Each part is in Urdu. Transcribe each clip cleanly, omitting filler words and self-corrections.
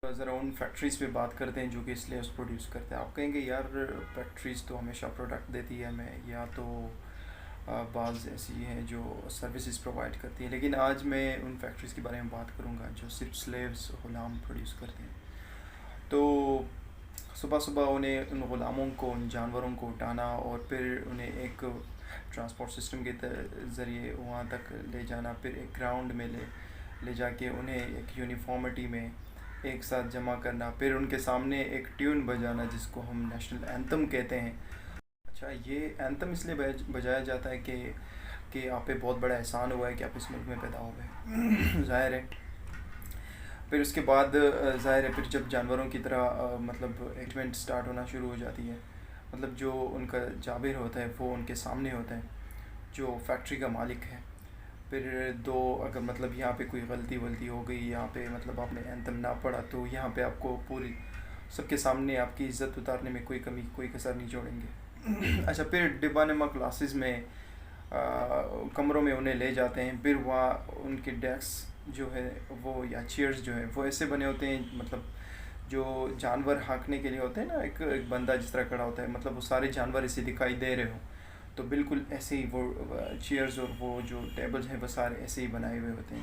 ذرا ان فیکٹریز پہ بات کرتے ہیں جو کہ اسلیوز پروڈیوس کرتے ہیں. آپ کہیں گے یار فیکٹریز تو ہمیشہ پروڈکٹ دیتی ہے ہمیں, یا تو بعض ایسی ہیں جو سروسز پرووائڈ کرتی ہیں, لیکن آج میں ان فیکٹریز کے بارے میں بات کروں گا جو صرف سلیوز غلام پروڈیوس کرتے ہیں. تو صبح صبح انہیں ان غلاموں کو, ان جانوروں کو اٹھانا اور پھر انہیں ایک ٹرانسپورٹ سسٹم کے ذریعے وہاں تک لے جانا, پھر ایک گراؤنڈ میں لے جا کے انہیں ایک یونیفارمٹی میں ایک ساتھ جمع کرنا, پھر ان کے سامنے ایک ٹیون بجانا جس کو ہم نیشنل اینتھم کہتے ہیں. اچھا, یہ اینتھم اس لیے بجایا جاتا ہے کہ آپ پہ بہت بڑا احسان ہوا ہے کہ آپ اس ملک میں پیدا ہو گئے, ظاہر ہے. پھر اس کے بعد ظاہر ہے پھر جب جانوروں کی طرح مطلب ایکٹمنٹ سٹارٹ ہونا شروع ہو جاتی ہے, مطلب جو ان کا جابر ہوتا ہے وہ ان کے سامنے ہوتا ہے جو فیکٹری کا مالک ہے. پھر اگر مطلب یہاں پہ کوئی غلطی ہو گئی, یہاں پہ مطلب آپ نے اینتھم نہ پڑھا, تو یہاں پہ آپ کو پوری سب کے سامنے آپ کی عزت اتارنے میں کوئی کمی کوئی کسر نہیں چھوڑیں گے. اچھا, پھر ڈبہ نما کلاسز میں کمروں میں انہیں لے جاتے ہیں. پھر وہاں ان کے ڈیسک جو ہے وہ, یا چیئرز جو ہیں وہ ایسے بنے ہوتے ہیں, مطلب جو جانور ہانکنے کے لیے ہوتے ہیں نا, ایک بندہ جس طرح کھڑا ہوتا ہے, مطلب وہ سارے جانور اسے دکھائی دے رہے ہوں, تو بالکل ایسے ہی وہ چیئرز اور وہ جو ٹیبلز ہیں وہ سارے ایسے ہی بنائے ہوئے ہوتے ہیں.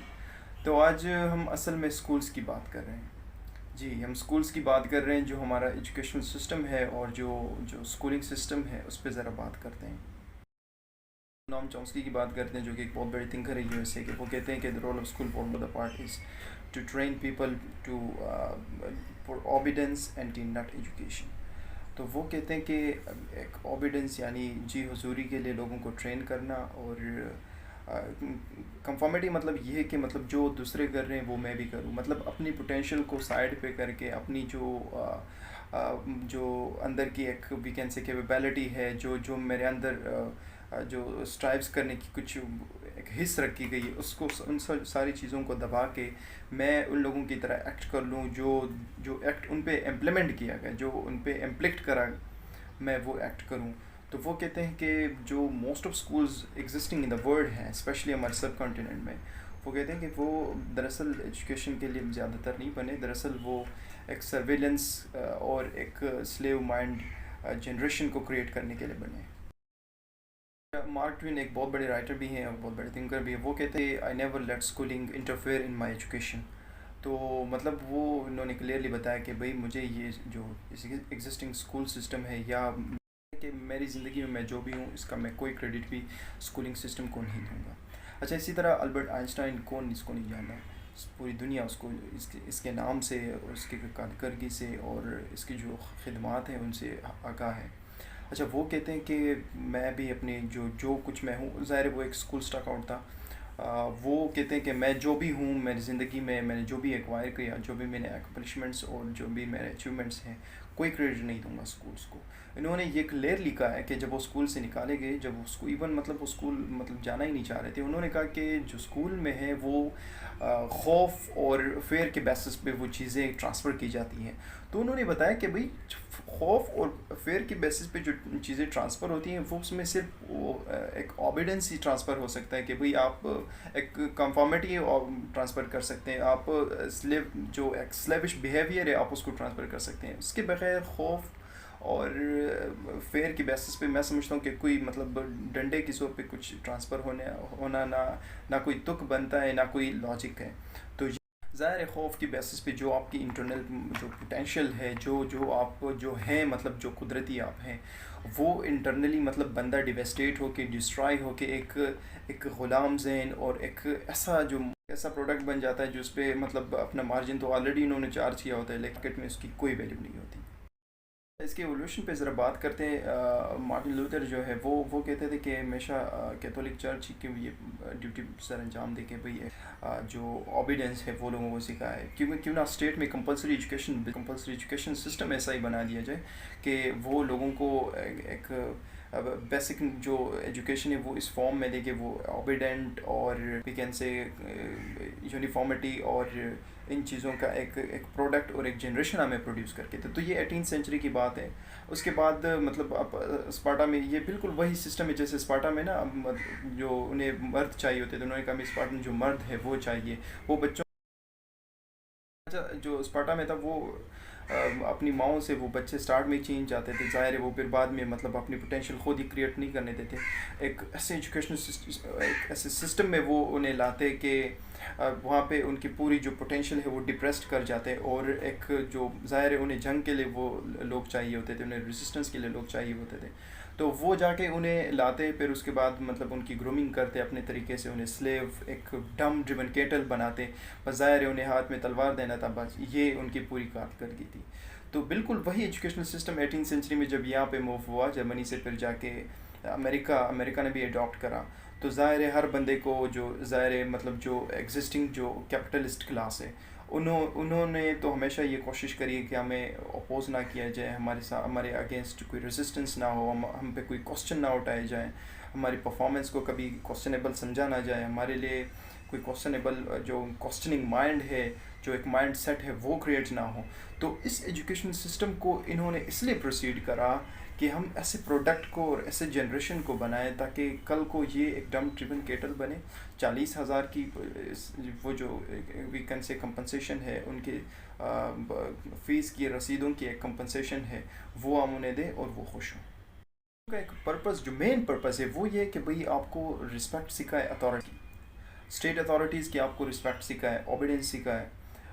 تو آج ہم اصل میں اسکولز کی بات کر رہے ہیں. جی, ہم اسکولز کی بات کر رہے ہیں, جو ہمارا ایجوکیشنل سسٹم ہے اور جو اسکولنگ سسٹم ہے اس پہ ذرا بات کرتے ہیں. نام چومسکی کی بات کرتے ہیں جو کہ ایک بہت بڑی تھنکر ہے یو ایس اے کے. وہ کہتے ہیں کہ the role of school for the part is to train people to for obedience and not education. تو وہ کہتے ہیں کہ ایک اوبیڈنس یعنی جی حضوری کے لیے لوگوں کو ٹرین کرنا, اور کنفارمیٹی مطلب یہ ہے کہ مطلب جو دوسرے کر رہے ہیں وہ میں بھی کروں, مطلب اپنی پوٹینشیل کو سائڈ پہ کر کے اپنی جو اندر کی ایک وی کین سے کیپیبلٹی ہے, جو میرے اندر جو اسٹرائیوز کرنے کی کچھ ایک حص رکھی گئی, اس کو ان ساری چیزوں کو دبا کے میں ان لوگوں کی طرح ایکٹ کر لوں جو ایکٹ ان پہ امپلیمنٹ کیا گیا, جو ان پہ امپلیکٹ کرا, میں وہ ایکٹ کروں. تو وہ کہتے ہیں کہ جو most of schools existing in the world ہیں, اسپیشلی ہمارے سب کانٹیننٹ میں, وہ کہتے ہیں کہ وہ دراصل ایجوکیشن کے لیے زیادہ تر نہیں بنے, دراصل وہ ایک سرویلنس اور ایک سلیو مائنڈ جنریشن کو کریٹ کرنے کے لیے بنے. مارک ٹوین ایک بہت بڑے رائٹر بھی ہیں اور بہت بڑے تھنکر بھی ہیں. وہ کہتے ہیں I never let schooling interfere in my education. تو مطلب وہ انہوں نے کلیئرلی بتایا کہ بھائی مجھے یہ جو ایگزسٹنگ اسکول سسٹم ہے, یا کہ میری زندگی میں جو بھی ہوں اس کا میں کوئی کریڈٹ بھی اسکولنگ سسٹم کو نہیں دوں گا. اچھا, اسی طرح البرٹ آئنسٹائن, کون اس کو نہیں جانتا, پوری دنیا اس کو اس کے نام سے اور اس کی کارکردگی سے اور اس کی جو خدمات ہیں ان سے آگاہ ہے. اچھا, وہ کہتے ہیں کہ میں بھی اپنی جو کچھ میں ہوں, ظاہر وہ ایک اسکول اسٹاک آؤٹ تھا, وہ کہتے ہیں کہ میں جو بھی ہوں میری زندگی میں, میں نے جو بھی ایکوائر کیا, جو بھی میں نے اکمپلشمنٹس اور جو بھی میرے اچیومنٹس ہیں, کوئی کریڈٹ نہیں دوں گا اسکولس کو. انہوں نے یہ کلیئر لکھا ہے کہ جب وہ اسکول سے نکالے گئے, جب وہ ایون مطلب وہ اسکول مطلب جانا ہی نہیں چاہ رہے تھے, انہوں نے کہا کہ جو اسکول میں ہے وہ خوف اور فیئر کے بیسس پہ وہ چیزیں ٹرانسفر کی جاتی ہیں. تو انہوں نے بتایا کہ بھائی خوف اور فیئر کے بیسس پہ جو چیزیں ٹرانسفر ہوتی ہیں وہ اس میں صرف وہ ایک اوبیڈنس ہی ٹرانسفر ہو سکتا ہے, کہ بھئی آپ ایک کنفارمیٹی ٹرانسفر کر سکتے ہیں, آپ جو ایک سلیوش بیہیویئر ہے آپ اس کو ٹرانسفر کر سکتے ہیں. اس کے بغیر خوف اور فیئر کی بیسس پہ میں سمجھتا ہوں کہ کوئی مطلب ڈنڈے کی زور پہ کچھ ٹرانسفر ہونا نہ کوئی تک بنتا ہے, نہ کوئی لاجک ہے. تو ظاہر خوف کی بیسس پہ جو آپ کی انٹرنل جو پوٹینشیل ہے, جو آپ جو ہیں مطلب جو قدرتی آپ ہیں, وہ انٹرنلی مطلب بندہ ڈیویسٹیٹ ہو کے, ڈسٹرائی ہو کے ایک غلام ذہن اور ایک ایسا پروڈکٹ بن جاتا ہے جو اس پہ مطلب اپنا مارجن تو آلریڈی انہوں نے چارج کیا ہوتا ہے, لیکن مارکیٹ میں اس کی کوئی ویلیو نہیں ہوتی. اس کے ایولیوشن پہ ذرا بات کرتے ہیں. مارٹن لوتھر جو ہے وہ کہتے تھے کہ ہمیشہ کیتھولک چرچ کی یہ ڈیوٹی سر انجام دے کے بھئی جو اوبیڈینس ہے وہ لوگوں کو سکھائے, کیوں نہ اسٹیٹ میں کمپلسری ایجوکیشن سسٹم ایسا ہی بنا دیا جائے کہ وہ لوگوں کو ایک بیسک جو ایجوکیشن ہے وہ اس فارم میں دے کہ وہ اوبیڈینٹ اور وی کین سے یونیفارمٹی اور ان چیزوں کا ایک پروڈکٹ اور ایک جنریشن ہمیں پروڈیوس کر کے. تو یہ 18 سینچری کی بات ہے. اس کے بعد مطلب اب اسپارٹا میں یہ بالکل وہی سسٹم ہے جیسے اسپارٹا میں نا جو انہیں مرد چاہیے ہوتے تھے, انہوں نے کہا اسپارٹن جو مرد ہے وہ چاہیے, وہ بچوں اچھا جو اسپارٹا میں تھا وہ اپنی ماؤں سے وہ بچے سٹارٹ میں چینج جاتے تھے، ظاہر ہے وہ پھر بعد میں مطلب اپنی پوٹینشیل خود ہی کریٹ نہیں کرنے دیتے، ایک ایسے ایجوکیشنل سسٹم، ایک ایسے سسٹم میں وہ انہیں لاتے کہ وہاں پہ ان کی پوری جو پوٹینشیل ہے وہ ڈپریسڈ کر جاتے، اور ایک جو ظاہر ہے انہیں جنگ کے لیے وہ لوگ چاہیے ہوتے تھے، انہیں ریزسٹنس کے لیے لوگ چاہیے ہوتے تھے، تو وہ جا کے انہیں لاتے، پھر اس کے بعد مطلب ان کی گرومنگ کرتے اپنے طریقے سے، انہیں سلیو ایک ڈم ڈریون کیٹل بناتے، بس ظاہر ہے انہیں ہاتھ میں تلوار دینا تھا، بس یہ ان کی پوری کارکردگی تھی. تو بالکل وہی ایجوکیشنل سسٹم 18 سینچری میں جب یہاں پہ موو ہوا جرمنی سے، پھر جا کے امریکہ نے بھی اڈاپٹ کرا، تو ظاہر ہے ہر بندے کو جو ظاہر ہے مطلب جو ایگزسٹنگ جو کیپٹلسٹ کلاس ہے، انہوں نے تو ہمیشہ یہ کوشش کری ہے کہ ہمیں اپوز نہ کیا جائے، ہمارے ساتھ ہمارے اگینسٹ کوئی ریزسٹنس نہ ہو، ہم پہ کوئی کوشچن نہ اٹھائے جائیں، ہماری پرفارمنس کو کبھی کوشچنیبل سمجھا نہ جائے، ہمارے لیے کوئی کوشچنیبل جو کوشچننگ مائنڈ ہے، جو ایک مائنڈ سیٹ ہے وہ کریٹ نہ ہو. تو اس ایجوکیشن سسٹم کو انہوں نے اس لیے پروسیڈ کرا کہ ہم ایسے پروڈکٹ کو اور ایسے جنریشن کو بنائیں تاکہ کل کو یہ ایک ڈم ڈریون کیٹل بنے. 40,000 کی وہ جو وی کین سے کمپنسیشن ہے ان کے فیس کی رسیدوں کی ایک کمپنسیشن ہے، وہ ہم انہیں دیں اور وہ خوش ہوں. کا ایک پرپس جو مین پرپس ہے وہ یہ کہ بھئی آپ کو رسپیکٹ سکھائے اتھارٹی، اسٹیٹ اتھارٹیز کی آپ کو رسپیکٹ سکھائے، اوبیڈینس سکھائے،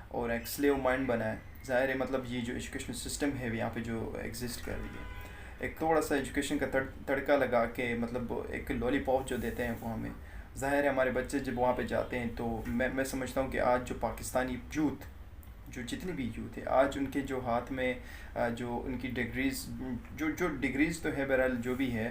اور ایک سلیو مائنڈ بنائے. ظاہر ہے مطلب یہ جو ایجوکیشن سسٹم ہے یہاں پہ جو ایگزسٹ کر رہی ہے، ایک تھوڑا سا ایجوکیشن کا تڑکا لگا کے مطلب ایک لالی پاپ جو دیتے ہیں وہ ہمیں. ظاہر ہے ہمارے بچے جب وہاں پہ جاتے ہیں تو میں سمجھتا ہوں کہ آج جو پاکستانی یوتھ، جو جتنی بھی یوتھ ہے آج، ان کے جو ہاتھ میں جو ان کی ڈگریز، جو ڈگریز تو ہے بہرحال جو بھی ہے،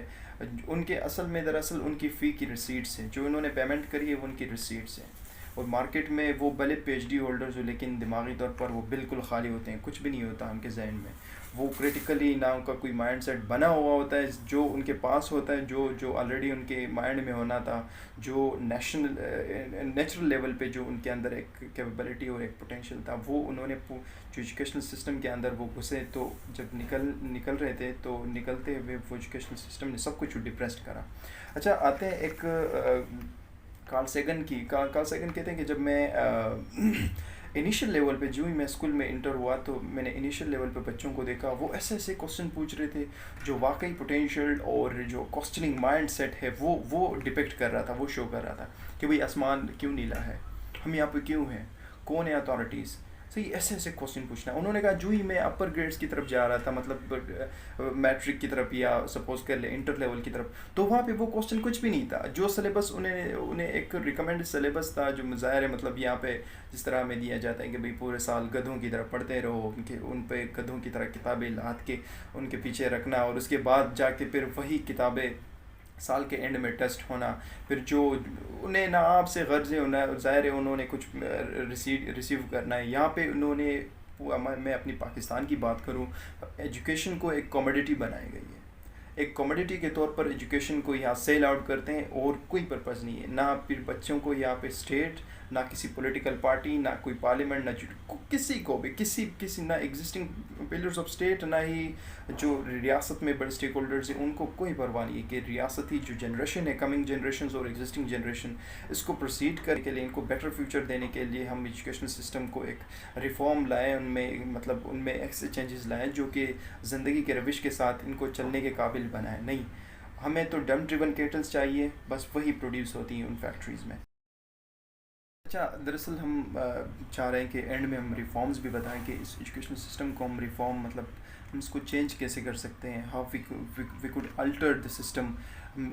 ان کے اصل میں دراصل ان کی فی کی ریسیٹس ہیں، جو انہوں نے پیمنٹ کری ہے وہ ان کی ریسیٹس ہیں. اور مارکیٹ میں وہ بھلے پی ایچ ڈی ہولڈرز ہو لیکن دماغی طور پر وہ بالکل خالی ہوتے ہیں، کچھ بھی نہیں ہوتا ان کے ذہن میں. وہ کریٹیکلی نہ ان کا کوئی مائنڈ سیٹ بنا ہوا ہوتا ہے، جو ان کے پاس ہوتا ہے جو آلریڈی ان کے مائنڈ میں ہونا تھا، جو نیچرل لیول پہ جو ان کے اندر ایک کیپیبلٹی اور ایک پوٹینشیل تھا، وہ انہوں نے جو ایجوکیشنل سسٹم کے اندر وہ گھسے، تو جب نکل رہے تھے تو نکلتے ہوئے وہ ایجوکیشنل سسٹم نے سب کچھ ڈپریسڈ کرا. اچھا آتے ہیں ایک کارل سیگن کہتے ہیں کہ جب میں انیشیل لیول پہ جو ہی میں اسکول میں انٹر ہوا تو میں نے انیشیل لیول پہ بچوں کو دیکھا، وہ ایسے ایسے کوسچن پوچھ رہے تھے جو واقعی پوٹینشیل اور جو کوسچننگ مائنڈ سیٹ ہے وہ ڈپیکٹ کر رہا تھا، وہ شو کر رہا تھا کہ بھئی آسمان کیوں نیلا ہے، ہم یہاں پہ کیوں ہیں، کون ہے اتھارٹیز. صحیح ایسے ایسے کوسچن پوچھنا. انہوں نے کہا جو ہی میں اپر گریڈس کی طرف جا رہا تھا، مطلب میٹرک کی طرف یا سپوز کر لیں انٹر لیول کی طرف، تو وہاں پہ وہ کوسچن کچھ بھی نہیں تھا. جو سلیبس انہیں ایک ریکمینڈ سلیبس تھا جو ظاہر ہے مطلب یہاں پہ جس طرح ہمیں دیا جاتا ہے کہ بھئی پورے سال گدھوں کی طرح پڑھتے رہو، ان پہ گدھوں کی طرح کتابیں لاد کے ان کے پیچھے رکھنا، اور اس کے بعد جا کے پھر وہی کتابیں سال کے اینڈ میں ٹیسٹ ہونا، پھر جو انہیں نہ آپ سے غرض ہے، ظاہر ہے انہوں نے کچھ ریسیو کرنا ہے. یہاں پہ انہوں نے، میں اپنی پاکستان کی بات کروں، ایجوکیشن کو ایک کموڈٹی بنائی گئی ہے. ایک کموڈٹی کے طور پر ایجوکیشن کو یہاں سیل آؤٹ کرتے ہیں، اور کوئی پرپز نہیں ہے. نہ پھر بچوں کو یہاں پہ اسٹیٹ، نہ کسی پولیٹیکل پارٹی، نہ کوئی پارلیمنٹ، نہ کسی کو بھی کسی نہ ایگزسٹنگ پلرز آف اسٹیٹ، نہ ہی جو ریاست میں بڑے اسٹیک ہولڈرز ہیں ان کو کوئی پرواہ نہیں ہے کہ ریاستی جو جنریشن ہے، کمنگ جنریشنز اور ایگزسٹنگ جنریشن، اس کو پروسیڈ کرنے کے لیے، ان کو بیٹر فیوچر دینے کے لیے ہم ایجوکیشنل سسٹم کو ایک ریفارم لائیں، ان میں ایسے چینجز لائیں جو کہ زندگی کے روش کے ساتھ ان کو چلنے کے قابل بنائیں. نہیں، ہمیں تو ڈم ڈریون کیٹلز چاہیے، بس وہی پروڈیوس ہوتی ہیں ان فیکٹریز میں. اچھا دراصل ہم چاہ رہے ہیں کہ اینڈ میں ہم ریفارمز بھی بتائیں کہ اس ایجوکیشنل سسٹم کو ہم ریفارم مطلب ہم اس کو چینج کیسے کر سکتے ہیں، how we could alter the system.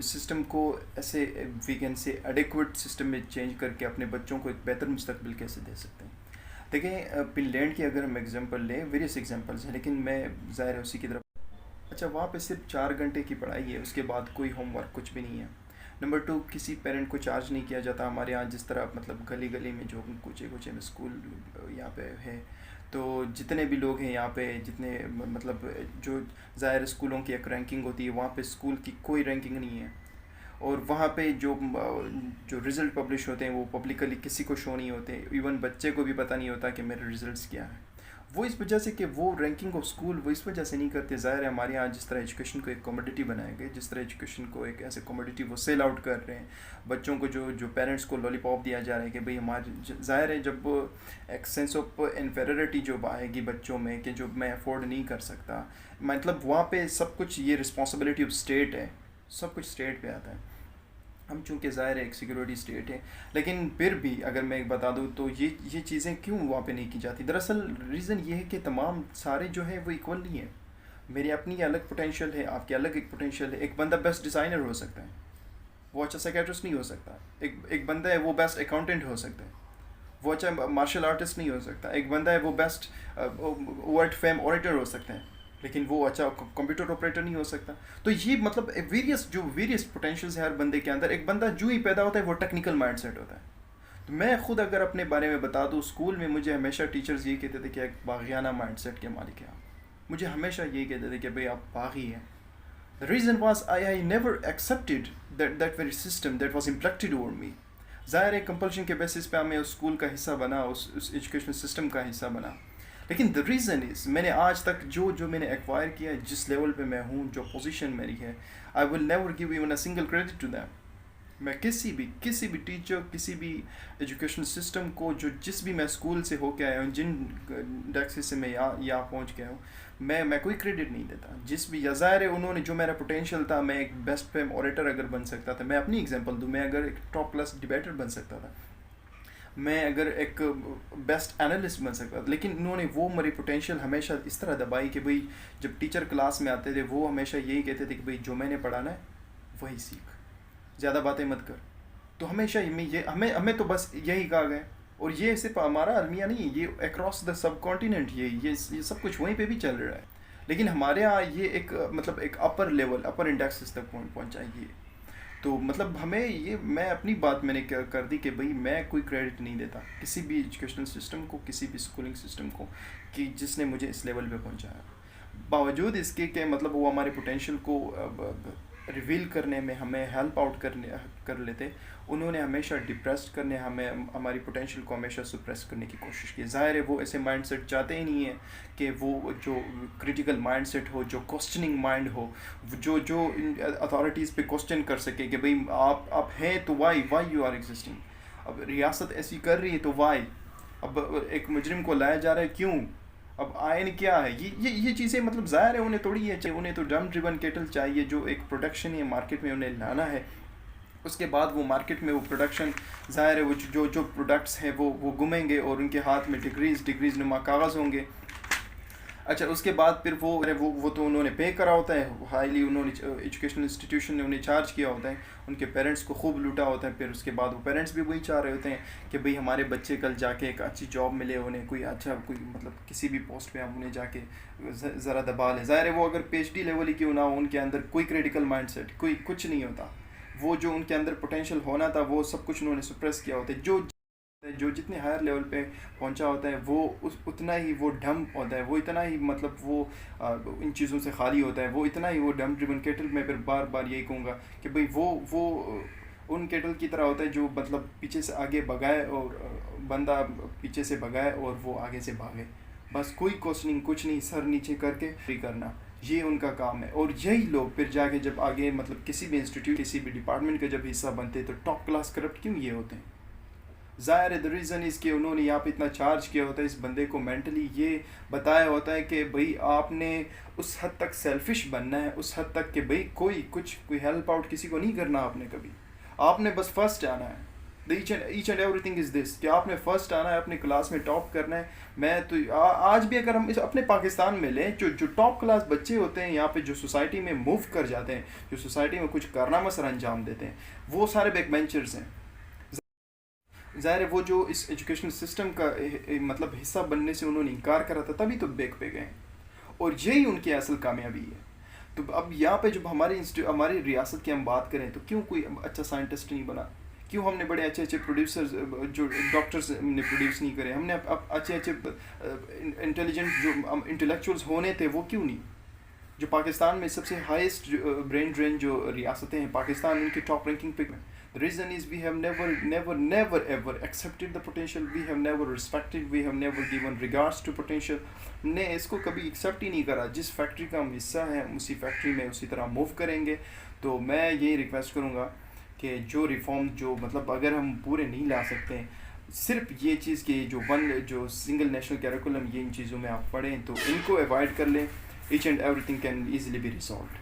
System کو ایسے we can say adequate system میں چینج کر کے اپنے بچوں کو ایک بہتر مستقبل کیسے دے سکتے ہیں. دیکھیں فن لینڈ کی اگر ہم ایگزامپل لیں، ویریس ایگزامپلس ہیں لیکن میں ظاہر ہے اسی کی طرف. اچھا وہاں پہ صرف 4 گھنٹے کی پڑھائی ہے، اس کے بعد کوئی ہوم ورک کچھ بھی نہیں ہے. نمبر 2، کسی پیرنٹ کو چارج نہیں کیا جاتا. ہمارے یہاں جس طرح مطلب گلی گلی میں جو کوچے میں اسکول یہاں پہ ہے، تو جتنے بھی لوگ ہیں یہاں پہ، جتنے مطلب جو ظاہر اسکولوں کی ایک رینکنگ ہوتی ہے، وہاں پہ اسکول کی کوئی رینکنگ نہیں ہے. اور وہاں پہ جو رزلٹ پبلش ہوتے ہیں وہ پبلکلی کسی کو شو نہیں ہوتے. ایون بچے کو بھی پتہ نہیں ہوتا کہ میرے رزلٹس کیا ہیں. وہ اس وجہ سے کہ وہ رینکنگ آف اسکول وہ اس وجہ سے نہیں کرتے. ظاہر ہے ہمارے یہاں جس طرح ایجوکیشن کو ایک کموڈٹی بنائے گئے, جس طرح ایجوکیشن کو ایک ایسے کموڈٹی وہ سیل آؤٹ کر رہے ہیں بچوں کو, جو پیرنٹس کو لالی پاپ دیا جا رہا ہے کہ بھئی ہمارے, ظاہر ہے جب ایک سینس آف انفیریٹی جو آئے گی بچوں میں کہ جو میں افورڈ نہیں کر سکتا, مطلب وہاں پہ سب کچھ یہ رسپانسبلٹی آف اسٹیٹ ہے, سب کچھ اسٹیٹ پہ آتا ہے. ہم چونکہ ظاہر ہے ایک سیکورٹی اسٹیٹ ہے, لیکن پھر بھی اگر میں ایک بتا دوں تو یہ چیزیں کیوں وہاں پہ نہیں کی جاتی؟ دراصل ریزن یہ ہے کہ تمام سارے جو ہیں وہ ایکول نہیں ہیں. میری اپنی الگ پوٹینشیل ہے, آپ کی الگ ایک پوٹینشیل ہے. ایک بندہ بیسٹ ڈیزائنر ہو سکتا ہے, وہ اچھا سائیکیٹرسٹ نہیں ہو سکتا. ایک بندہ ہے وہ بیسٹ اکاؤنٹنٹ ہو سکتا ہے, وہ اچھا مارشل آرٹسٹ نہیں ہو سکتا. ایک بندہ ہے وہ بیسٹ ورلڈ فیم اوریٹر ہو سکتے ہیں, لیکن وہ اچھا کمپیوٹر آپریٹر نہیں ہو سکتا. تو یہ مطلب ویریس پوٹینشیلز ہیں ہر بندے کے اندر. ایک بندہ جو ہی پیدا ہوتا ہے وہ ٹیکنیکل مائنڈ سیٹ ہوتا ہے. تو میں خود اگر اپنے بارے میں بتا دوں, اسکول میں مجھے ہمیشہ ٹیچرز یہ کہتے تھے کہ ایک باغیانہ مائنڈ سیٹ کے مالک ہیں آپ. مجھے ہمیشہ یہی کہتے تھے کہ بھئی آپ باغی ہیں. The reason was I never accepted that very system that was impacted over me. ظاہر ہے کمپلشن کے بیسس پہ میں اس اسکول کا حصہ بنا, اس ایجوکیشنل سسٹم کا حصہ بنا. لیکن دا ریزن از میں نے آج تک جو میں نے ایکوائر کیا ہے, جس لیول پہ میں ہوں, جو پوزیشن میری ہے, I will never give even a single credit to them. میں کسی بھی ٹیچر, کسی بھی ایجوکیشنل سسٹم کو, جس بھی میں اسکول سے ہو کے آیا ہوں, جن ڈیکس سے میں یہاں پہنچ گیا ہوں, میں کوئی کریڈٹ نہیں دیتا. جس بھی ظاہر ہے انہوں نے جو میرا پوٹینشیل تھا, میں ایک بیسٹ فیم اوریٹر اگر بن سکتا تھا, میں اپنی ایگزامپل دوں, میں اگر ایک ٹاپ کلاس ڈیبیٹر بن سکتا تھا, میں اگر ایک بیسٹ انالسٹ بن سکتا تھا, لیکن انہوں نے وہ میری پوٹینشیل ہمیشہ اس طرح دبائی کہ بھئی جب ٹیچر کلاس میں آتے تھے وہ ہمیشہ یہی کہتے تھے کہ بھئی جو میں نے پڑھانا ہے وہی سیکھ, زیادہ باتیں مت کر. تو ہمیشہ ہمیں تو بس یہی کہا گیا. اور یہ صرف ہمارا المیہ نہیں, یہ اکراس دا سب کانٹیننٹ یہ سب کچھ وہیں پہ بھی چل رہا ہے. لیکن ہمارے یہاں یہ ایک مطلب ایک اپر لیول, اپر انڈیکسز تک پہنچائیے. تو مطلب ہمیں یہ, میں اپنی بات میں نے کر دی کہ بھئی میں کوئی کریڈٹ نہیں دیتا کسی بھی ایجوکیشنل سسٹم کو, کسی بھی اسکولنگ سسٹم کو, کہ جس نے مجھے اس لیول پہ پہنچایا. باوجود اس کے کہ مطلب وہ ہمارے پوٹینشیل کو ریویل کرنے میں ہمیں ہیلپ آؤٹ کر لیتے, انہوں نے ہمیشہ ڈپریسڈ کرنے, ہماری پوٹینشیل کو ہمیشہ سپریس کرنے کی کوشش کی. ظاہر ہے وہ ایسے مائنڈ سیٹ چاہتے ہی نہیں ہیں کہ وہ جو کریٹیکل مائنڈ سیٹ ہو, جو کوسچننگ مائنڈ ہو, جو اتھارٹیز پہ کوسچن کر سکے کہ بھئی آپ ہیں تو وائی یو آر ایگزسٹنگ. اب ریاست ایسی کر رہی ہے تو وائی, اب ایک مجرم کو لایا جا رہا ہے کیوں, اب آئین کیا ہے, یہ چیزیں مطلب ظاہر ہے انہیں تھوڑی ہے, انہیں تو ڈرم ڈریون کیٹل چاہیے, جو ایک پروڈکشن ہے مارکیٹ میں انہیں لانا ہے. اس کے بعد وہ مارکیٹ میں وہ پروڈکشن, ظاہر ہے وہ جو پروڈکٹس ہیں وہ گھومیں گے اور ان کے ہاتھ میں ڈگریز نما کاغذ ہوں گے. اچھا اس کے بعد پھر وہ تو انہوں نے پے کرا ہوتا ہے ہائیلی, انہوں نے ایجوکیشنل انسٹیٹیوشن نے انہیں چارج کیا ہوتا ہے, ان کے پیرنٹس کو خوب لوٹا ہوتا ہے. پھر اس کے بعد وہ پیرنٹس بھی وہی چاہ رہے ہوتے ہیں کہ بھئی ہمارے بچے کل جا کے ایک اچھی جاب ملے, انہیں کوئی مطلب کسی بھی پوسٹ پہ ہم انہیں جا کے ذرا دبا لیں. ظاہر ہے وہ اگر پی ایچ ڈی لیول ہی کیوں نہ ہو, ان کے اندر کوئی کریٹیکل مائنڈ سیٹ, کوئی کچھ نہیں ہوتا. وہ جو ان کے اندر پوٹینشیل ہونا تھا وہ سب کچھ انہوں نے سپریس کیا ہوتا ہے. جو جتنے ہائر لیول پہ پہنچا ہوتا ہے وہ اتنا ہی وہ ڈم ہوتا ہے, وہ اتنا ہی مطلب وہ ان چیزوں سے خالی ہوتا ہے, وہ اتنا ہی وہ ڈم ڈریون کیٹل. میں پھر بار بار یہی کہوں گا کہ بھئی وہ ان کیٹل کی طرح ہوتا ہے جو مطلب پیچھے سے آگے بگائے, اور بندہ پیچھے سے بگائے اور وہ آگے سے بھاگے, بس کوئی کوشچننگ کچھ نہیں, سر نیچے کر کے فری کرنا, یہ ان کا کام ہے. اور یہی لوگ پھر جا کے جب آگے مطلب کسی بھی انسٹیٹیوٹ, کسی بھی ڈپارٹمنٹ کا جب حصہ بنتے تو ٹاپ کلاس کرپٹ کیوں یہ ہوتے ہیں؟ ظاہر ہے دا ریزن اس کہ انہوں نے یہاں پہ اتنا چارج کیا ہوتا ہے, اس بندے کو مینٹلی یہ بتایا ہوتا ہے کہ بھئی آپ نے اس حد تک سیلفش بننا ہے, اس حد تک کہ بھئی کوئی ہیلپ آؤٹ کسی کو نہیں کرنا آپ نے کبھی, آپ نے بس فرسٹ آنا ہے. Each and every thing is this کہ آپ نے فرسٹ آنا ہے, اپنے کلاس میں ٹاپ کرنا ہے. میں تو آج بھی اگر ہم اپنے پاکستان میں لیں, جو ٹاپ کلاس بچے ہوتے ہیں یہاں پہ, جو سوسائٹی میں موو کر جاتے ہیں, جو سوسائٹی میں کچھ کارنامہ سر انجام دیتے ہیں, وہ سارے بیک بینچرز ہیں. ظاہر ہے وہ جو اس ایجوکیشنل سسٹم کا مطلب حصہ بننے سے انہوں نے انکار کرا تھا, تبھی تو بیک پہ گئے, اور یہی ان کی اصل کامیابی ہے. تو اب یہاں پہ جب ہماری ریاست کی ہم بات کریں تو کیوں کوئی اچھا سائنٹسٹ نہیں بنا, کیوں ہم نے بڑے اچھے پروڈیوسرز, جو ڈاکٹرز نے پروڈیوس نہیں کرے, ہم نے اچھے انٹیلیجنٹ جو انٹلیکچوئلز ہونے تھے وہ کیوں نہیں. جو پاکستان میں سب سے ہائیسٹ برین ڈرین جو ریاستیں ہیں, پاکستان ان کی ٹاپ رینکنگ پہ, The reason is we have never ever accepted the potential. We have never respected. We have never given regards to potential. ہم نے اس کو کبھی ایکسیپٹ ہی نہیں کرا. جس فیکٹری کا ہم حصہ ہیں ہم اسی فیکٹری میں اسی طرح موو کریں گے. تو میں یہی ریکویسٹ کروں گا کہ جو ریفارم جو مطلب اگر ہم پورے نہیں لا سکتے ہیں, صرف یہ چیز کہ جو سنگل نیشنل کیریکولم یہ ان چیزوں میں آپ پڑھیں تو ان کو اوائڈ کر لیں. Each and every thing can easily be resolved.